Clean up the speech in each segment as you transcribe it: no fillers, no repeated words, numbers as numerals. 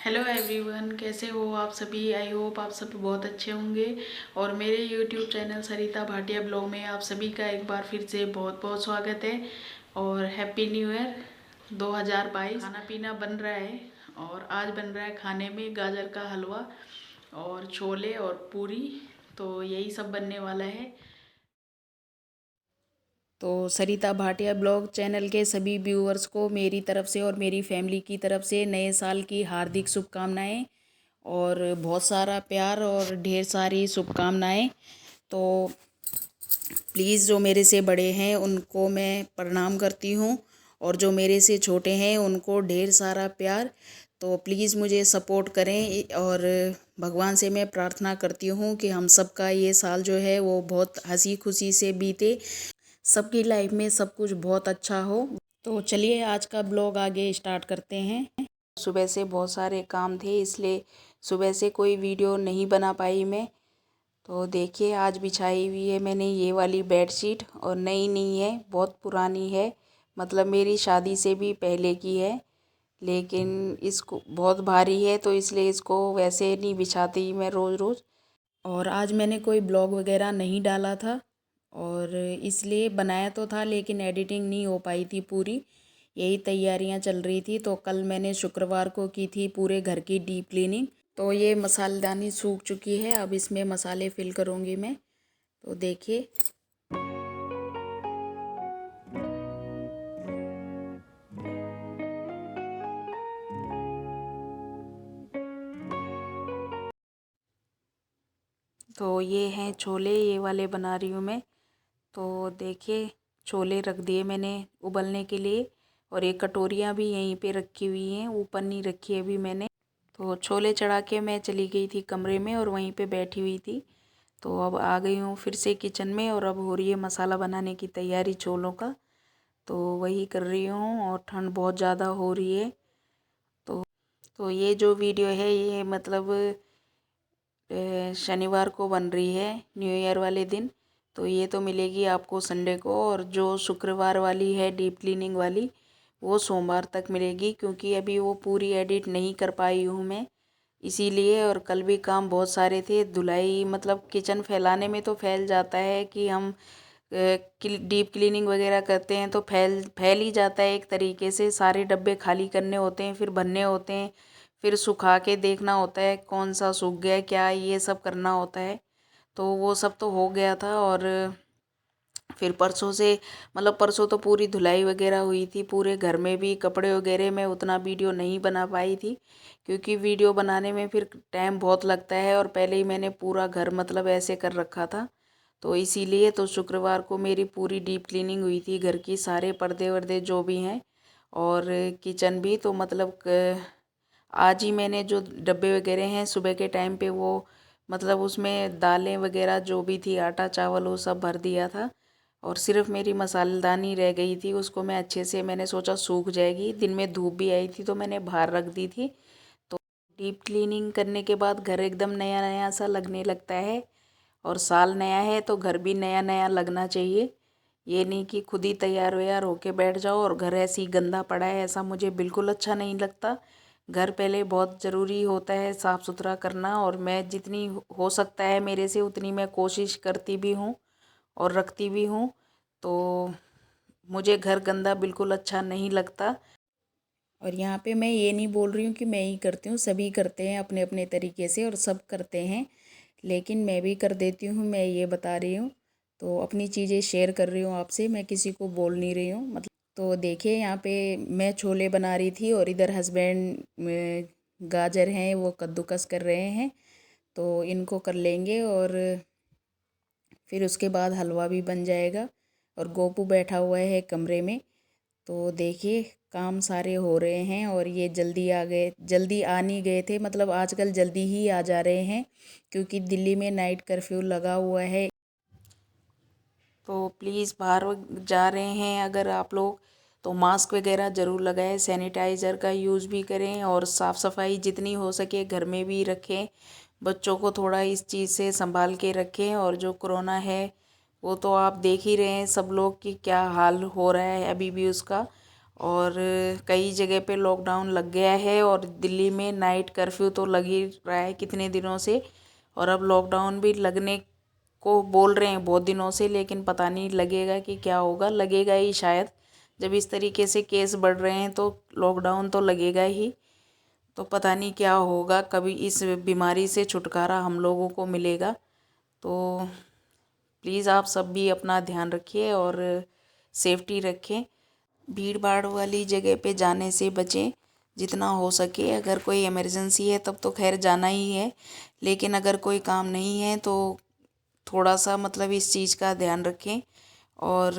Hello everyone, कैसे हो आप सभी। आई होप आप सभी बहुत अच्छे होंगे। और मेरे यूट्यूब चैनल सरिता भाटिया ब्लॉग में आप सभी का एक बार फिर से बहुत बहुत स्वागत है और हैप्पी न्यू ईयर 2022। खाना पीना बन रहा है और आज बन रहा है खाने में गाजर का हलवा और छोले और पूरी। तो यही सब बनने वाला है। तो सरिता भाटिया ब्लॉग चैनल के सभी व्यूअर्स को मेरी तरफ से और मेरी फैमिली की तरफ से नए साल की हार्दिक शुभकामनाएं और बहुत सारा प्यार और ढेर सारी शुभकामनाएं। तो प्लीज़ जो मेरे से बड़े हैं उनको मैं प्रणाम करती हूँ और जो मेरे से छोटे हैं उनको ढेर सारा प्यार। तो प्लीज़ मुझे सपोर्ट करें और भगवान से मैं प्रार्थना करती हूँ कि हम सबका ये साल जो है वो बहुत हंसी खुशी से बीते, सबकी लाइफ में सब कुछ बहुत अच्छा हो। तो चलिए आज का ब्लॉग आगे स्टार्ट करते हैं। सुबह से बहुत सारे काम थे इसलिए सुबह से कोई वीडियो नहीं बना पाई मैं। तो देखिए आज बिछाई हुई है मैंने ये वाली बेडशीट और नई नहीं है, बहुत पुरानी है, मतलब मेरी शादी से भी पहले की है। लेकिन इसको बहुत भारी है तो इसलिए इसको वैसे नहीं बिछाती मैं रोज़ रोज़। और आज मैंने कोई ब्लॉग वगैरह नहीं डाला था और इसलिए बनाया तो था लेकिन एडिटिंग नहीं हो पाई थी पूरी, यही तैयारियां चल रही थी। तो कल मैंने शुक्रवार को की थी पूरे घर की डीप क्लीनिंग। तो ये मसालेदानी सूख चुकी है, अब इसमें मसाले फिल करूँगी मैं। तो देखिए तो ये हैं छोले, ये वाले बना रही हूँ मैं। तो देखिए छोले रख दिए मैंने उबलने के लिए और ये कटोरियाँ भी यहीं पे रखी हुई हैं, ऊपर नहीं रखी अभी मैंने। तो छोले चढ़ा के मैं चली गई थी कमरे में और वहीं पे बैठी हुई थी। तो अब आ गई हूँ फिर से किचन में और अब हो रही है मसाला बनाने की तैयारी छोलों का। तो वही कर रही हूँ और ठंड बहुत ज़्यादा हो रही है। तो तो ये जो वीडियो है ये मतलब शनिवार को बन रही है, न्यू ईयर वाले दिन। तो ये तो मिलेगी आपको संडे को, और जो शुक्रवार वाली है डीप क्लीनिंग वाली वो सोमवार तक मिलेगी, क्योंकि अभी वो पूरी एडिट नहीं कर पाई हूँ मैं इसीलिए। और कल भी काम बहुत सारे थे, धुलाई मतलब किचन फैलाने में तो फैल जाता है कि हम डीप क्लीनिंग वगैरह करते हैं तो फैल ही जाता है एक तरीके से। सारे डब्बे खाली करने होते हैं, फिर भरने होते हैं, फिर सुखा के देखना होता है कौन सा सूख गया क्या, ये सब करना होता है। तो वो सब तो हो गया था। और फिर परसों से मतलब परसों तो पूरी धुलाई वगैरह हुई थी पूरे घर में भी, कपड़े वगैरह में उतना वीडियो नहीं बना पाई थी क्योंकि वीडियो बनाने में फिर टाइम बहुत लगता है और पहले ही मैंने पूरा घर मतलब ऐसे कर रखा था। तो इसीलिए तो शुक्रवार को मेरी पूरी डीप क्लीनिंग हुई थी घर की, सारे पर्दे वर्दे जो भी हैं और किचन भी। तो मतलब आज ही मैंने जो डब्बे वगैरह हैं सुबह के टाइम पे वो मतलब उसमें दालें वगैरह जो भी थी, आटा चावल, वो सब भर दिया था। और सिर्फ मेरी मसालेदानी रह गई थी, उसको मैं अच्छे से मैंने सोचा सूख जाएगी, दिन में धूप भी आई थी तो मैंने बाहर रख दी थी। तो डीप क्लीनिंग करने के बाद घर एकदम नया नया सा लगने लगता है और साल नया है तो घर भी नया नया लगना चाहिए। ये नहीं कि खुद ही तैयार व्यार होके बैठ जाओ और घर ऐसे ही गंदा पड़ा है, ऐसा मुझे बिल्कुल अच्छा नहीं लगता। घर पहले बहुत ज़रूरी होता है साफ़ सुथरा करना, और मैं जितनी हो सकता है मेरे से उतनी मैं कोशिश करती भी हूँ और रखती भी हूँ। तो मुझे घर गंदा बिल्कुल अच्छा नहीं लगता। और यहाँ पे मैं ये नहीं बोल रही हूँ कि मैं ही करती हूँ, सभी करते हैं अपने अपने तरीके से और सब करते हैं, लेकिन मैं भी कर देती हूँ, मैं ये बता रही हूँ। तो अपनी चीज़ें शेयर कर रही हूँ आपसे, मैं किसी को बोल नहीं रही हूँ मतलब। तो देखिए यहाँ पे मैं छोले बना रही थी और इधर हस्बैंड गाजर हैं वो कद्दूकस कर रहे हैं, तो इनको कर लेंगे और फिर उसके बाद हलवा भी बन जाएगा। और गोपू बैठा हुआ है कमरे में। तो देखिए काम सारे हो रहे हैं और ये जल्दी आ गए, जल्दी आ नहीं गए थे, मतलब आजकल जल्दी ही आ जा रहे हैं क्योंकि दिल्ली में नाइट कर्फ्यू लगा हुआ है। तो प्लीज़ बाहर जा रहे हैं अगर आप लोग तो मास्क वगैरह ज़रूर लगाएं, सैनिटाइज़र का यूज़ भी करें और साफ़ सफाई जितनी हो सके घर में भी रखें। बच्चों को थोड़ा इस चीज़ से संभाल के रखें। और जो कोरोना है वो तो आप देख ही रहे हैं सब लोग कि क्या हाल हो रहा है अभी भी उसका। और कई जगह पे लॉकडाउन लग गया है और दिल्ली में नाइट कर्फ्यू तो लग ही रहा है कितने दिनों से। और अब लॉकडाउन भी लगने को बोल रहे हैं बहुत दिनों से, लेकिन पता नहीं लगेगा कि क्या होगा। लगेगा ही शायद, जब इस तरीके से केस बढ़ रहे हैं तो लॉकडाउन तो लगेगा ही। तो पता नहीं क्या होगा, कभी इस बीमारी से छुटकारा हम लोगों को मिलेगा। तो प्लीज़ आप सब भी अपना ध्यान रखिए और सेफ्टी रखें। भीड़ भाड़ वाली जगह पे जाने से बचें जितना हो सके। अगर कोई इमरजेंसी है तब तो खैर जाना ही है, लेकिन अगर कोई काम नहीं है तो थोड़ा सा मतलब इस चीज़ का ध्यान रखें। और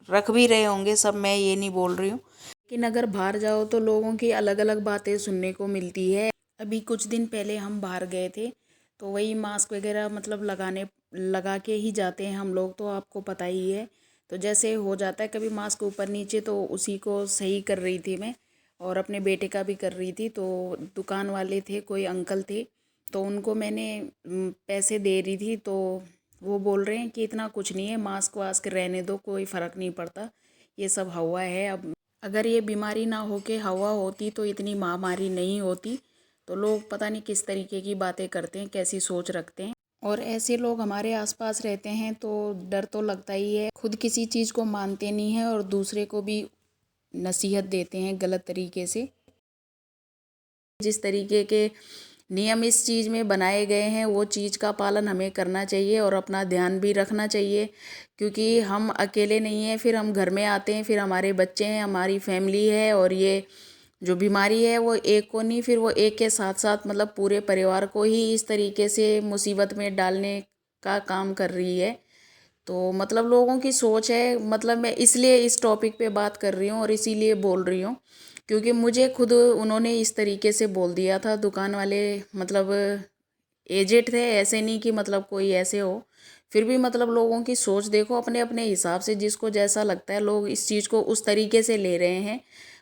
रख भी रहे होंगे सब, मैं ये नहीं बोल रही हूँ, लेकिन अगर बाहर जाओ तो लोगों की अलग अलग बातें सुनने को मिलती है। अभी कुछ दिन पहले हम बाहर गए थे तो वही मास्क वगैरह मतलब लगा के ही जाते हैं हम लोग, तो आपको पता ही है। तो जैसे हो जाता है कभी मास्क ऊपर नीचे, तो उसी को सही कर रही थी मैं और अपने बेटे का भी कर रही थी। तो दुकान वाले थे, कोई अंकल थे, तो उनको मैंने पैसे दे रही थी। तो वो बोल रहे हैं कि इतना कुछ नहीं है, मास्क वास्क रहने दो, कोई फ़र्क नहीं पड़ता, ये सब हवा है। अब अगर ये बीमारी ना हो के हवा होती तो इतनी महामारी नहीं होती। तो लोग पता नहीं किस तरीके की बातें करते हैं, कैसी सोच रखते हैं। और ऐसे लोग हमारे आसपास रहते हैं तो डर तो लगता ही है। खुद किसी चीज़ को मानते नहीं हैं और दूसरे को भी नसीहत देते हैं गलत तरीके से। जिस तरीके के नियम इस चीज़ में बनाए गए हैं वो चीज़ का पालन हमें करना चाहिए और अपना ध्यान भी रखना चाहिए, क्योंकि हम अकेले नहीं हैं। फिर हम घर में आते हैं, फिर हमारे बच्चे हैं, हमारी फैमिली है, और ये जो बीमारी है वो एक को नहीं, फिर वो एक के साथ साथ मतलब पूरे परिवार को ही इस तरीके से मुसीबत में डालने का काम कर रही है। तो मतलब लोगों की सोच है, मतलब मैं इसलिए इस टॉपिक पे बात कर रही हूँ और इसीलिए बोल रही हूँ क्योंकि मुझे खुद उन्होंने इस तरीके से बोल दिया था दुकान वाले। मतलब एजेड थे, ऐसे नहीं कि मतलब कोई ऐसे हो। फिर भी मतलब लोगों की सोच देखो, अपने अपने हिसाब से जिसको जैसा लगता है लोग इस चीज़ को उस तरीके से ले रहे हैं।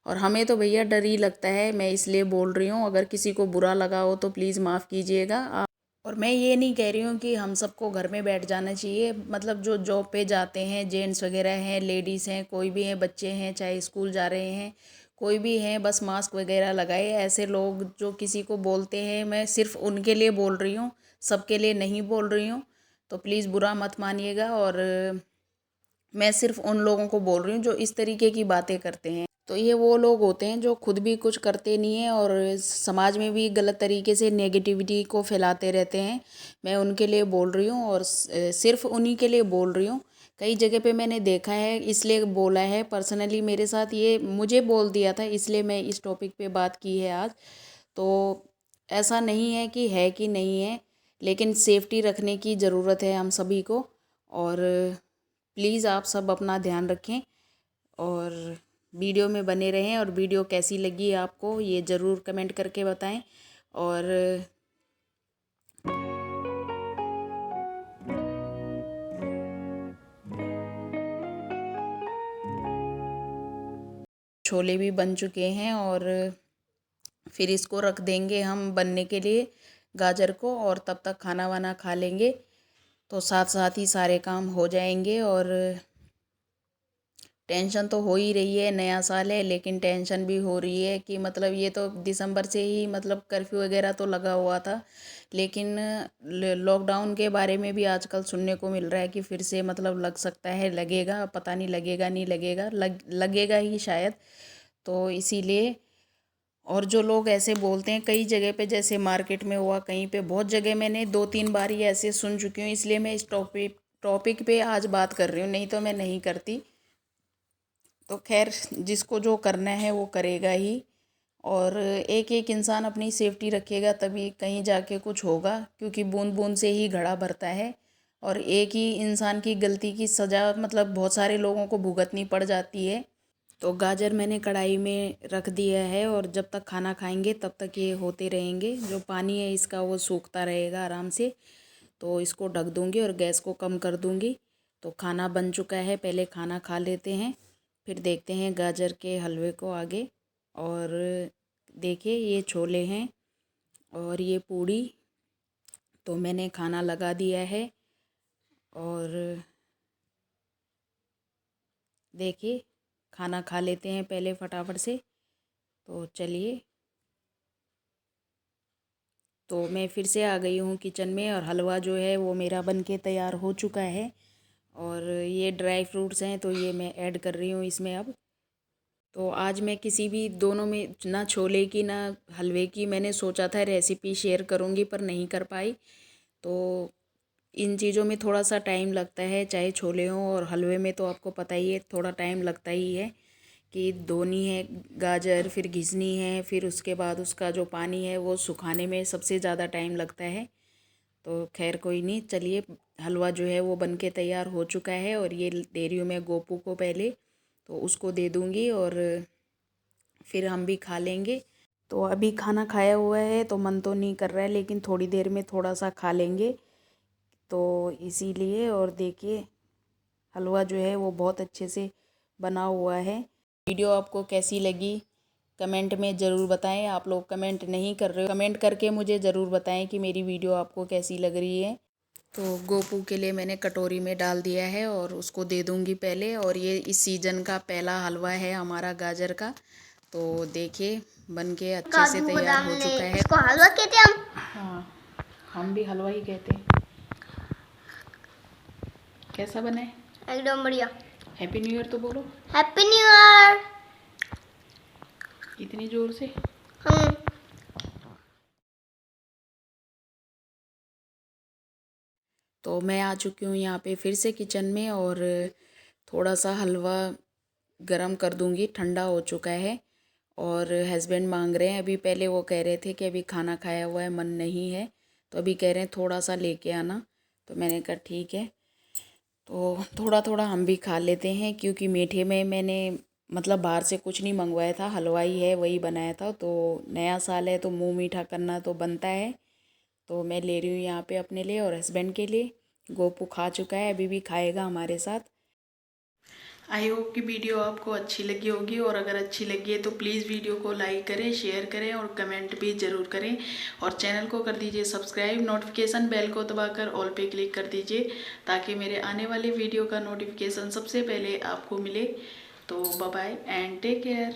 और हमें तो भैया डर ही लगता है, मैं इसलिए बोल रही हूँ। अगर किसी को बुरा लगा हो तो प्लीज़ माफ़ कीजिएगा। और मैं ये नहीं कह रही हूँ कि हम सबको घर में बैठ जाना चाहिए। मतलब जो जॉब पे जाते हैं, जेंट्स वगैरह हैं, लेडीज़ हैं, कोई भी हैं, बच्चे हैं, चाहे स्कूल जा रहे हैं, कोई भी हैं, बस मास्क वगैरह लगाए। ऐसे लोग जो किसी को बोलते हैं, मैं सिर्फ उनके लिए बोल रही हूँ, सबके लिए नहीं बोल रही हूँ। तो प्लीज़ बुरा मत मानिएगा। और मैं सिर्फ उन लोगों को बोल रही हूँ जो इस तरीके की बातें करते हैं। तो ये वो लोग होते हैं जो खुद भी कुछ करते नहीं हैं और समाज में भी गलत तरीके से नेगेटिविटी को फैलाते रहते हैं। मैं उनके लिए बोल रही हूँ और सिर्फ उन्हीं के लिए बोल रही हूँ। कई जगह पे मैंने देखा है, इसलिए बोला है। पर्सनली मेरे साथ ये मुझे बोल दिया था, इसलिए मैं इस टॉपिक पे बात की है आज। तो ऐसा नहीं है कि नहीं है, लेकिन सेफ्टी रखने की ज़रूरत है हम सभी को। और प्लीज़ आप सब अपना ध्यान रखें और वीडियो में बने रहें। और वीडियो कैसी लगी आपको ये ज़रूर कमेंट करके बताएं। और छोले भी बन चुके हैं और फिर इसको रख देंगे हम बनने के लिए, गाजर को, और तब तक खाना वाना खा लेंगे। तो साथ साथ ही सारे काम हो जाएंगे। और टेंशन तो हो ही रही है, नया साल है, लेकिन टेंशन भी हो रही है कि मतलब ये तो दिसंबर से ही मतलब कर्फ्यू वगैरह तो लगा हुआ था, लेकिन लॉकडाउन के बारे में भी आजकल सुनने को मिल रहा है कि फिर से मतलब लग सकता है, लगेगा, पता नहीं लगेगा नहीं लगेगा, लगेगा ही शायद। तो इसीलिए, और जो लोग ऐसे बोलते हैं कई जगह पे, जैसे मार्केट में हुआ, कहीं पे, बहुत जगह मैंने 2-3 बार ही ऐसे सुन चुकी हूँ, इसलिए मैं इस टॉपिक पे आज बात कर रही हूँ, नहीं तो मैं नहीं करती। तो खैर, जिसको जो करना है वो करेगा ही। और एक एक इंसान अपनी सेफ्टी रखेगा तभी कहीं जाके कुछ होगा, क्योंकि बूंद बूंद से ही घड़ा भरता है। और एक ही इंसान की गलती की सज़ा मतलब बहुत सारे लोगों को भुगतनी पड़ जाती है। तो गाजर मैंने कढ़ाई में रख दिया है और जब तक खाना खाएंगे तब तक ये होते रहेंगे। जो पानी है इसका वो सूखता रहेगा आराम से। तो इसको ढक दूँगी और गैस को कम कर दूँगी। तो खाना बन चुका है, पहले खाना खा लेते हैं, फिर देखते हैं गाजर के हलवे को आगे। और देखिए ये छोले हैं और ये पूड़ी। तो मैंने खाना लगा दिया है और देखिए खाना खा लेते हैं पहले फटाफट से। तो चलिए, तो मैं फिर से आ गई हूँ किचन में और हलवा जो है वो मेरा बन के तैयार हो चुका है। और ये ड्राई फ्रूट्स हैं तो ये मैं ऐड कर रही हूँ इसमें अब। तो आज मैं किसी भी दोनों में, ना छोले की ना हलवे की, मैंने सोचा था रेसिपी शेयर करूँगी पर नहीं कर पाई। तो इन चीज़ों में थोड़ा सा टाइम लगता है, चाहे छोले हों और हलवे में तो आपको पता ही है थोड़ा टाइम लगता ही है कि धोनी है गाजर, फिर घिसनी है, फिर उसके बाद उसका जो पानी है वो सुखाने में सबसे ज़्यादा टाइम लगता है। तो खैर कोई नहीं, चलिए हलवा जो है वो बन के तैयार हो चुका है और ये दे रही हूँ मैं गोपू को पहले, तो उसको दे दूँगी और फिर हम भी खा लेंगे। तो अभी खाना खाया हुआ है तो मन तो नहीं कर रहा है, लेकिन थोड़ी देर में थोड़ा सा खा लेंगे तो इसीलिए। और देखिए हलवा जो है वो बहुत अच्छे से बना हुआ है। वीडियो आपको कैसी लगी कमेंट में ज़रूर बताएं। आप लोग कमेंट नहीं कर रहे हो, कमेंट करके मुझे ज़रूर बताएं कि मेरी वीडियो आपको कैसी लग रही है। तो गोपू के लिए मैंने कटोरी में डाल दिया है और उसको दे दूंगी पहले। और ये इस सीज़न का पहला हलवा है हमारा गाजर का। तो देखिए बन के अच्छे से तैयार हो चुका है। इसको हलवा कहते हैं हम। हाँ, हम भी हलवा ही कहते हैं। कैसा बना है? एकदम बढ़िया। हैप्पी न्यू ईयर तो बोलो। Happy new year. इतनी ज़ोर से। तो मैं आ चुकी हूँ यहाँ पे फिर से किचन में और थोड़ा सा हलवा गरम कर दूँगी, ठंडा हो चुका है। और हस्बैंड मांग रहे हैं, अभी पहले वो कह रहे थे कि अभी खाना खाया हुआ है, मन नहीं है, तो अभी कह रहे हैं थोड़ा सा लेके आना। तो मैंने कहा ठीक है। तो थोड़ा थोड़ा हम भी खा लेते हैं, क्योंकि मीठे में मैंने मतलब बाहर से कुछ नहीं मंगवाया था, हलवा ही है वही बनाया था। तो नया साल है तो मुंह मीठा करना तो बनता है। तो मैं ले रही हूँ यहाँ पे अपने लिए और हस्बैंड के लिए। गोपू खा चुका है, अभी भी खाएगा हमारे साथ। आई होप कि वीडियो आपको अच्छी लगी होगी, और अगर अच्छी लगी है तो प्लीज़ वीडियो को लाइक करें, शेयर करें और कमेंट भी ज़रूर करें। और चैनल को कर दीजिए सब्सक्राइब, नोटिफिकेशन बेल को दबाकर ऑल पे क्लिक कर दीजिए, ताकि मेरे आने वाले वीडियो का नोटिफिकेशन सबसे पहले आपको मिले। तो bye bye and take care.